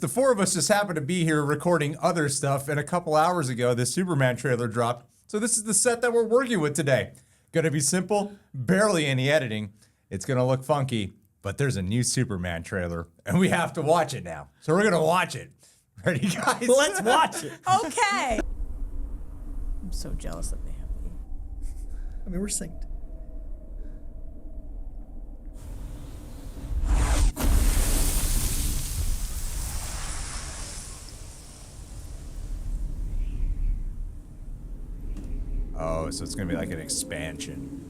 The four of us just happened to be here recording other stuff, and a couple hours ago, the Superman trailer dropped. So this is the set that we're working with today. Gonna be simple, barely any editing. It's gonna look funky, but there's a new Superman trailer, and we have to watch it now. So we're gonna watch it. Ready, guys? Let's watch it. Okay. I'm so jealous that they have me. I mean, we're synced. Oh, so it's gonna be like an expansion.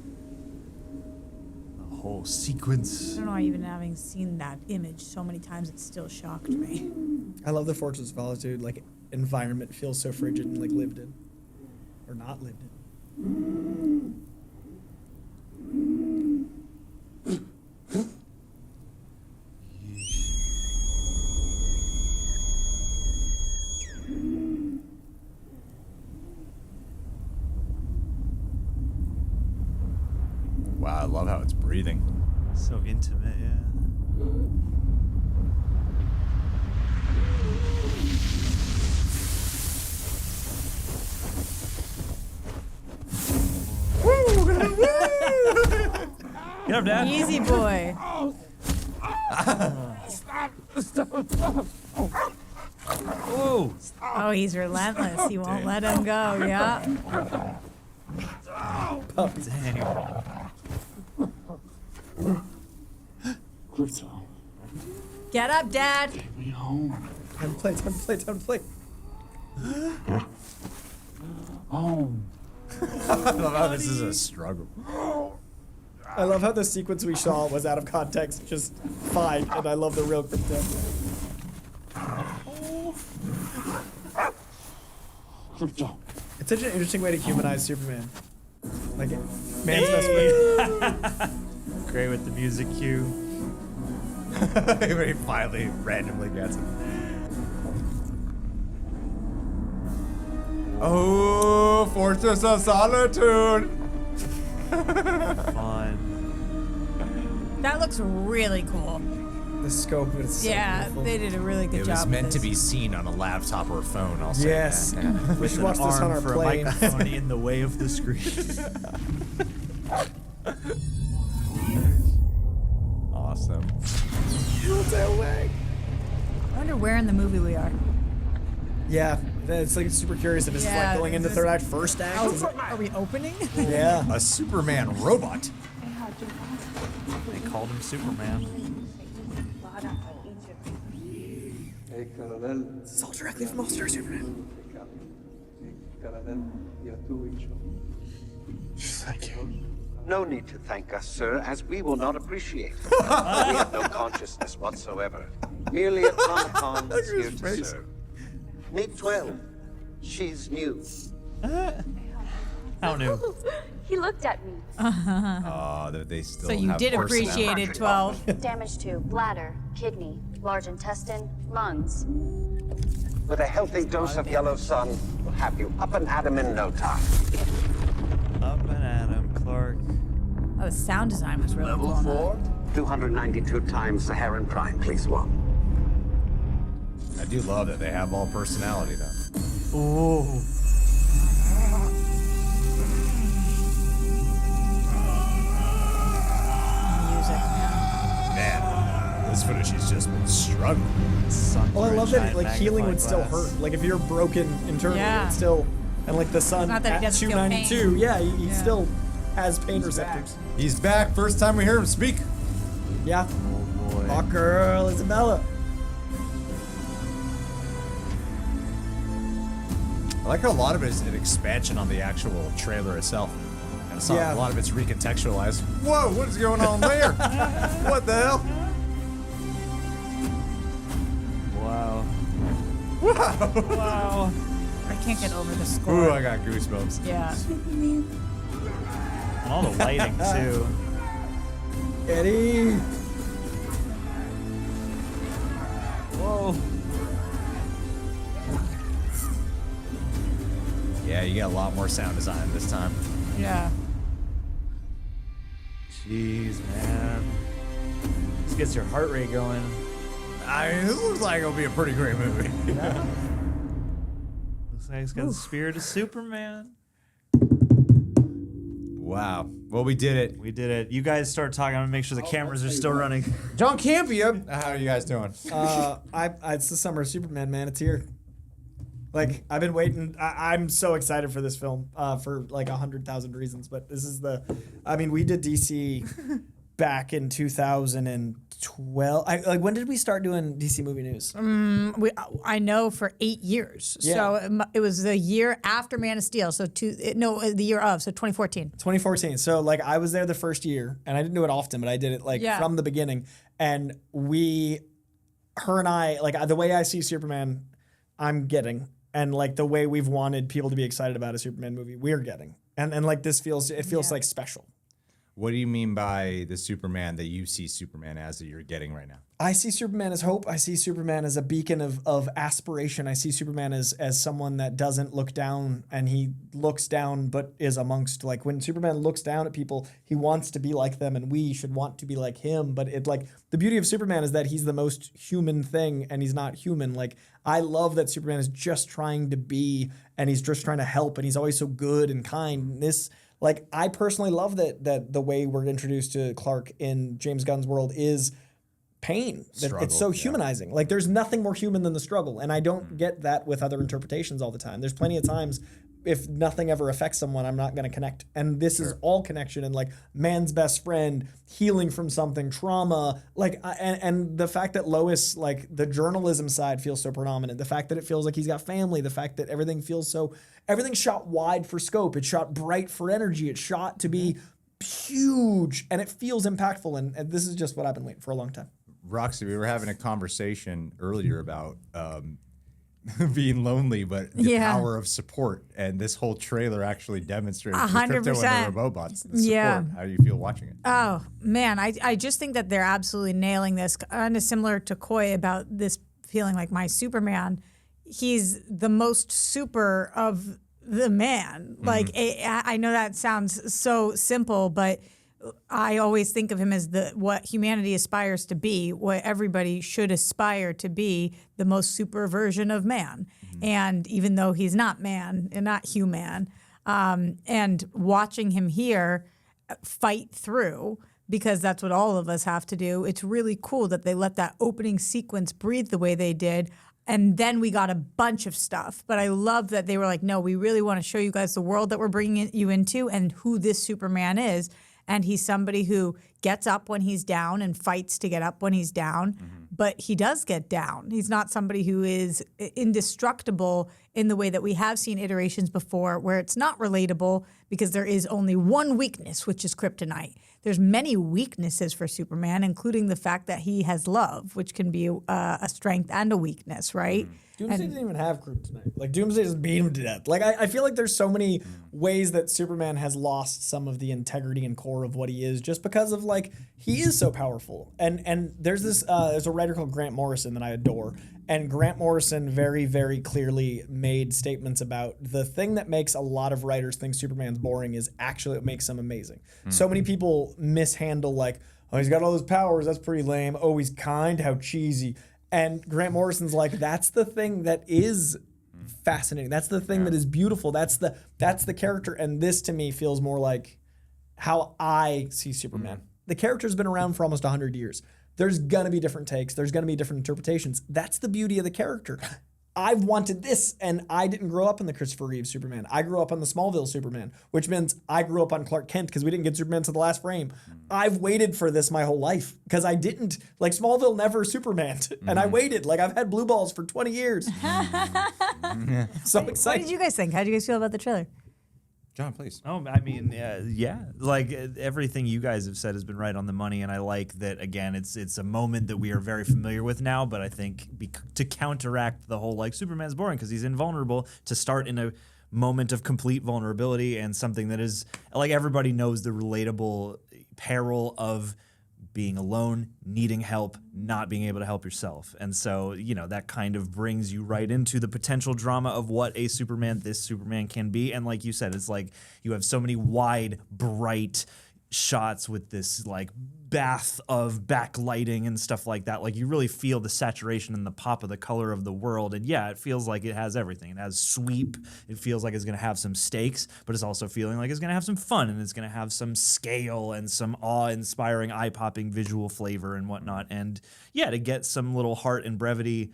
A whole sequence. I don't know, even having seen that image so many times, it still shocked me. I love the Fortress of Solitude, like, environment feels so frigid and, like, lived in. Or not lived in. Wow, I love how it's breathing. So intimate, yeah. Get up, Dad. Easy boy. Whoa. Oh, he's relentless. He won't let him go. Yeah. Dang. Get up, Dad. Time to play, time to play, time to play. I love how this is a struggle. I love how the sequence we saw was out of context, just fine, and I love the real crypto. It's such an interesting way to humanize Superman. Like, man's best friend. Great with the music cue. He finally randomly gets it. Oh, Fortress of Solitude! Fun. That looks really cool. The scope is so Yeah, beautiful. they did a really good It job. was with meant to this. be seen on a laptop or a phone, I'll say Yes. that. Yeah. We should watch this on Arm our for plane. a microphone in the way of the screen. Awesome. I wonder where in the movie we are. Yeah, it's like super curious if it's Yeah, like going into this- third act, first act. Oh, Is it- are we opening? Yeah. A Superman robot. They called him Superman. It's all directly from All-Star Superman. Thank you. No need to thank us, sir, as we will not appreciate it. We have no consciousness whatsoever. Merely automatons here to serve. Meet 12. She's new. How new? He looked at me. Oh, they still So you have did personality. appreciate it, 12. Damage to bladder, kidney, large intestine, lungs. With a healthy dose of yellow sun, we'll have you up and at 'em in no time. Up and Adam Clark. Oh, the sound design was really cool. 4, 292 times the Heron Prime, please one. I do love that they have all personality, though. Ooh. Music. Man, this footage has just been struggling. Well, I love that like healing would still hurt. Like if you're broken internally, Yeah. it's still, and like the sun not that he at doesn't feel 292, pain. yeah, he Yeah. still has pain receptors. He's back. First time we hear him speak. Yeah. Oh boy. Hawkgirl, Isabela. I like how a lot of it is an expansion on the actual trailer itself. And it's Yeah. a lot of it's recontextualized. Whoa, what is going on there? What the hell? Wow. Wow. Wow. I can't get over the score. Ooh, I got goosebumps. Yeah. And all the lighting too. Eddie. Whoa. Yeah, you got a lot more sound design this time. Yeah. Jeez, man. This gets your heart rate going. It looks like it'll be a pretty great movie. Looks like he's got the spirit of Superman. Wow. Well, we did it. We did it. You guys start talking. I'm gonna make sure the cameras are still running. John Campia. How are you guys doing? It's the summer of Superman, man. It's here. Like, I've been waiting. I'm so excited for this film for like 100,000 reasons. But this is we did DC back in 2012. When did we start doing DC movie news? I know for 8 years. Yeah. So it was the year after Man of Steel. So the year of, so 2014. 2014. So like I was there the first year, and I didn't do it often, but I did it from the beginning. And her and I, like the way I see Superman, I'm getting. And like the way we've wanted people to be excited about a Superman movie, we're getting. And like this feels like special. What do you mean by the Superman that you see Superman as that you're getting right now? I see Superman as hope. I see Superman as a beacon of aspiration. I see Superman as someone that doesn't look down, and he looks down but is amongst, like, when Superman looks down at people, he wants to be like them, and we should want to be like him. But the beauty of Superman is that he's the most human thing, and he's not human. Like, I love that Superman is just trying to be, and he's just trying to help, and he's always so good and kind. Like, I personally love that the way we're introduced to Clark in James Gunn's world is pain. Struggle, it's so humanizing. Like, there's nothing more human than the struggle. And I don't get that with other interpretations all the time. There's plenty of times if nothing ever affects someone, I'm not going to connect. And this is all connection and like man's best friend, healing from something, trauma. Like, and the fact that Lois, like the journalism side feels so predominant, the fact that it feels like he's got family, the fact that everything's shot wide for scope. It's shot bright for energy. It's shot to be huge and it feels impactful. And this is just what I've been waiting for a long time. Roxy, we were having a conversation earlier about being lonely, but the power of support. And this whole trailer actually demonstrates the Crypto and the Robots. The support. How do you feel watching it? Oh, man. I just think that they're absolutely nailing this. Kind of similar to Coy about this feeling like my Superman. He's the most super of the man. Like, I know that sounds so simple, but I always think of him as what humanity aspires to be, what everybody should aspire to be, the most super version of man. And even though he's not man and not human, and watching him here fight through, because that's what all of us have to do, it's really cool that they let that opening sequence breathe the way they did. And then we got a bunch of stuff. But I love that they were like, no, we really want to show you guys the world that we're bringing you into and who this Superman is. And he's somebody who gets up when he's down and fights to get up when he's down. But he does get down. He's not somebody who is indestructible in the way that we have seen iterations before, where it's not relatable because there is only one weakness, which is kryptonite. There's many weaknesses for Superman, including the fact that he has love, which can be a strength and a weakness, right? Doomsday didn't even have kryptonite. Like, Doomsday just beat him to death. Like, I feel like there's so many ways that Superman has lost some of the integrity and core of what he is just because of, like, he is so powerful. And there's there's a writer called Grant Morrison that I adore. And Grant Morrison very, very clearly made statements about the thing that makes a lot of writers think Superman's boring is actually what makes him amazing. So many people mishandle, like, oh, he's got all those powers, that's pretty lame. Oh, he's kind, how cheesy. And Grant Morrison's like, that's the thing that is fascinating. That's the thing that is beautiful. That's the character. And this to me feels more like how I see Superman. The character's been around for almost 100 years. There's gonna be different takes. There's gonna be different interpretations. That's the beauty of the character. I've wanted this, and I didn't grow up in the Christopher Reeve Superman. I grew up on the Smallville Superman, which means I grew up on Clark Kent because we didn't get Superman to the last frame. I've waited for this my whole life because I didn't. Like, Smallville never Supermaned, and I waited. Like, I've had blue balls for 20 years. So excited. What did you guys think? How did you guys feel about the trailer? John, please. Oh, I mean, yeah. Like, everything you guys have said has been right on the money, and I like that, again, it's a moment that we are very familiar with now, but I think to counteract the whole, like, Superman's boring because he's invulnerable, to start in a moment of complete vulnerability and something that is, like, everybody knows the relatable peril of being alone, needing help, not being able to help yourself. And so, you know, that kind of brings you right into the potential drama of what this Superman can be. And like you said, it's like you have so many wide, bright, shots with this like bath of backlighting and stuff like that. Like you really feel the saturation and the pop of the color of the world. And yeah, it feels like it has everything. It has sweep. It feels like it's going to have some stakes, but it's also feeling like it's going to have some fun and it's going to have some scale and some awe-inspiring, eye-popping visual flavor and whatnot. And yeah, to get some little heart and levity,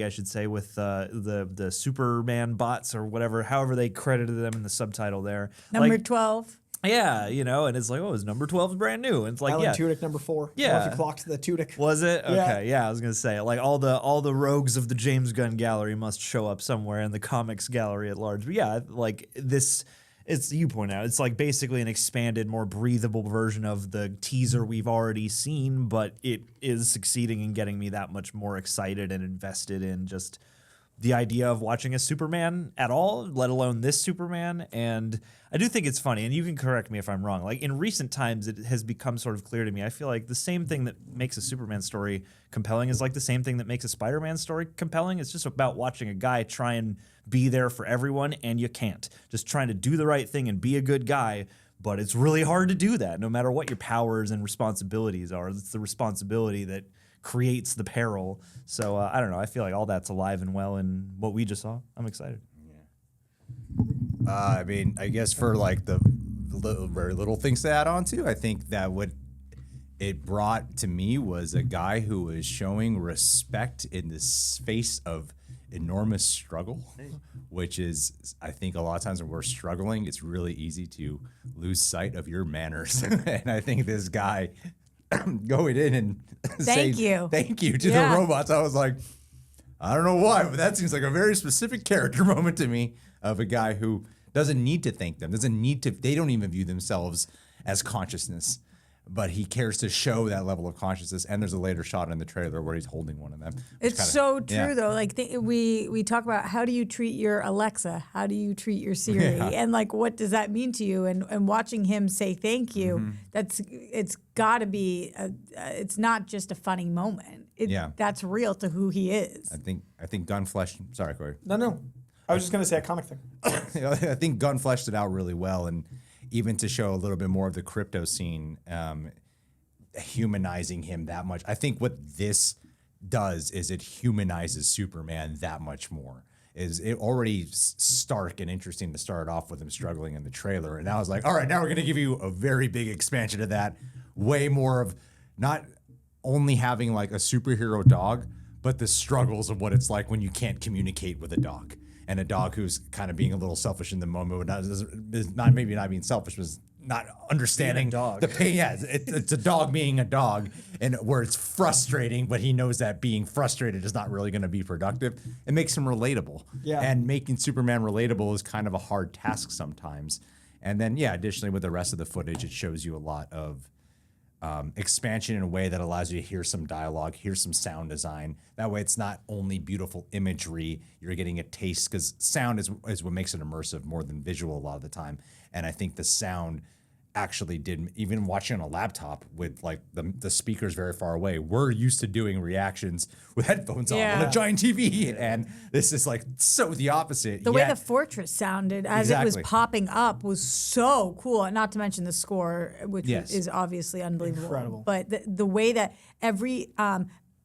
I should say, with the Superman bots or whatever, however they credited them in the subtitle there. Number 12. Yeah, and it's like, it's number 12 is brand new. And it's like, Alan Tudyk, number 4. Yeah. Or if you clocked the Tudyk. Was it? Okay, yeah, I was gonna say, like all the rogues of the James Gunn gallery must show up somewhere in the comics gallery at large. But yeah, like this, it's, you point out, it's like basically an expanded, more breathable version of the teaser we've already seen, but it is succeeding in getting me that much more excited and invested in just the idea of watching a Superman at all, let alone this Superman. And I do think it's funny, and you can correct me if I'm wrong. Like in recent times, it has become sort of clear to me. I feel like the same thing that makes a Superman story compelling is like the same thing that makes a Spider-Man story compelling. It's just about watching a guy try and be there for everyone, and you can't. Just trying to do the right thing and be a good guy, but it's really hard to do that, no matter what your powers and responsibilities are. It's the responsibility that creates the peril. So I don't know. I feel like all that's alive and well in what we just saw. I'm excited. I mean, I guess for like the very little things to add on to, I think that what it brought to me was a guy who was showing respect in the face of enormous struggle, which is, I think a lot of times when we're struggling, it's really easy to lose sight of your manners. And I think this guy going in and saying thank you to the robots, I was like, I don't know why, but that seems like a very specific character moment to me of a guy who doesn't need to thank them, they don't even view themselves as consciousness, but he cares to show that level of consciousness. And there's a later shot in the trailer where he's holding one of them. It's so true, though. Like we talk about, how do you treat your Alexa? How do you treat your Siri? And like, what does that mean to you? And watching him say thank you, it's got to be. It's not just a funny moment. That's real to who he is. I think Gunn fleshed. Sorry, Corey. No. I was just gonna say a comic thing. I think Gunn fleshed it out really well, and even to show a little bit more of the crypto scene, humanizing him that much. I think what this does is it humanizes Superman that much more. Is it already stark and interesting to start off with him struggling in the trailer, and I was like, all right, now we're gonna give you a very big expansion of that, way more of not only having like a superhero dog, but the struggles of what it's like when you can't communicate with a dog. And a dog who's kind of being a little selfish in the moment, not being selfish, but not understanding the pain. Yeah, it's a dog being a dog, and where it's frustrating, but he knows that being frustrated is not really going to be productive. It makes him relatable. Yeah. And making Superman relatable is kind of a hard task sometimes. And then, additionally with the rest of the footage, it shows you a lot of expansion in a way that allows you to hear some dialogue, hear some sound design. That way it's not only beautiful imagery, you're getting a taste, because sound is what makes it immersive more than visual a lot of the time. And I think the sound actually did, even watching on a laptop with like the speakers very far away, we're used to doing reactions with headphones on a giant TV, and this is like so the opposite. The way the fortress sounded as it was popping up was so cool, and not to mention the score, which is obviously unbelievable. Incredible. But the way that every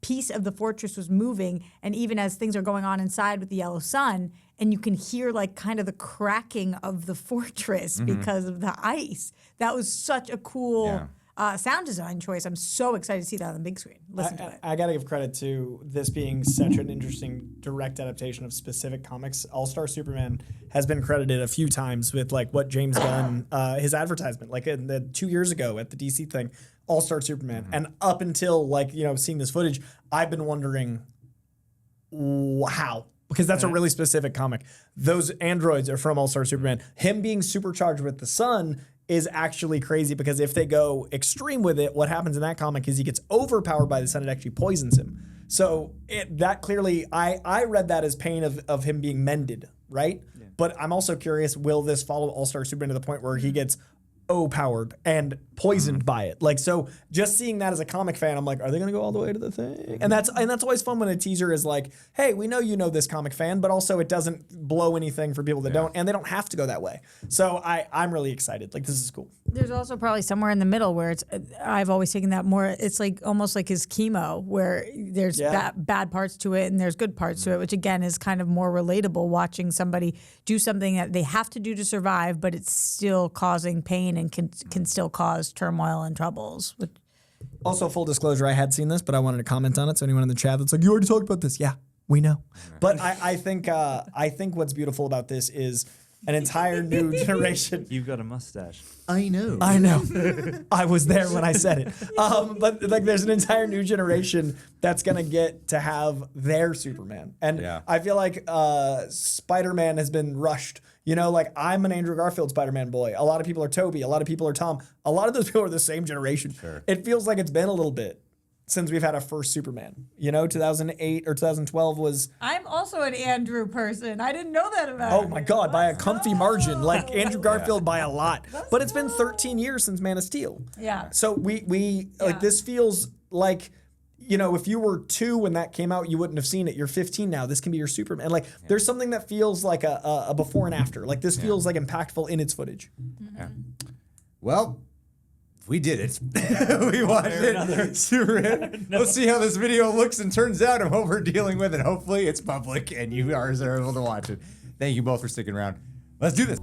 piece of the fortress was moving, and even as things are going on inside with the yellow sun, and you can hear like kind of the cracking of the fortress because of the ice. That was such a cool sound design choice. I'm so excited to see that on the big screen. Listen to it. I got to give credit to this being such an interesting direct adaptation of specific comics. All-Star Superman has been credited a few times with like what James Gunn, his advertisement, like in the 2 years ago at the DC thing, All-Star Superman. And up until like, seeing this footage, I've been wondering how. Because that's a really specific comic. Those androids are from All-Star Superman. Him being supercharged with the sun is actually crazy, because if they go extreme with it, what happens in that comic is he gets overpowered by the sun. It actually poisons him. So that clearly, I read that as pain of him being mended, right? Yeah. But I'm also curious, will this follow All-Star Superman to the point where he gets powered and poisoned by it. Like, so just seeing that as a comic fan, I'm like, are they going to go all the way to the thing? And that's always fun when a teaser is like, hey, we know you know this comic fan, but also it doesn't blow anything for people that don't, and they don't have to go that way. So I'm really excited. Like, this is cool. There's also probably somewhere in the middle where I've always taken that more, it's like almost like his chemo, where there's bad parts to it and there's good parts to it, which again is kind of more relatable, watching somebody do something that they have to do to survive, but it's still causing pain and can still cause turmoil and troubles. Also, full disclosure, I had seen this, but I wanted to comment on it. So anyone in the chat that's like, you already talked about this. Yeah, we know. But I think what's beautiful about this is an entire new generation. You've got a mustache. I know. I was there when I said it. But like, there's an entire new generation that's gonna get to have their Superman, and I feel like Spider-Man has been rushed. You know, like, I'm an Andrew Garfield Spider-Man boy. A lot of people are Toby. A lot of people are Tom. A lot of those people are the same generation. Sure. It feels like it's been a little bit since we've had a first Superman. You know, 2008 or 2012 was... I'm also an Andrew person. I didn't know that about Oh my God, by a comfy margin. Like, Andrew Garfield by a lot. But it's been 13 years since Man of Steel. Yeah. So we like, this feels like... You know, if you were 2 when that came out, you wouldn't have seen it. You're 15 now. This can be your Superman. Like, there's something that feels like a before and after. Like, this feels like impactful in its footage. Yeah. Well, we did it. We watched it. Superman. Let's see how this video looks and turns out and what we're dealing with. And hopefully it's public and you guys are able to watch it. Thank you both for sticking around. Let's do this.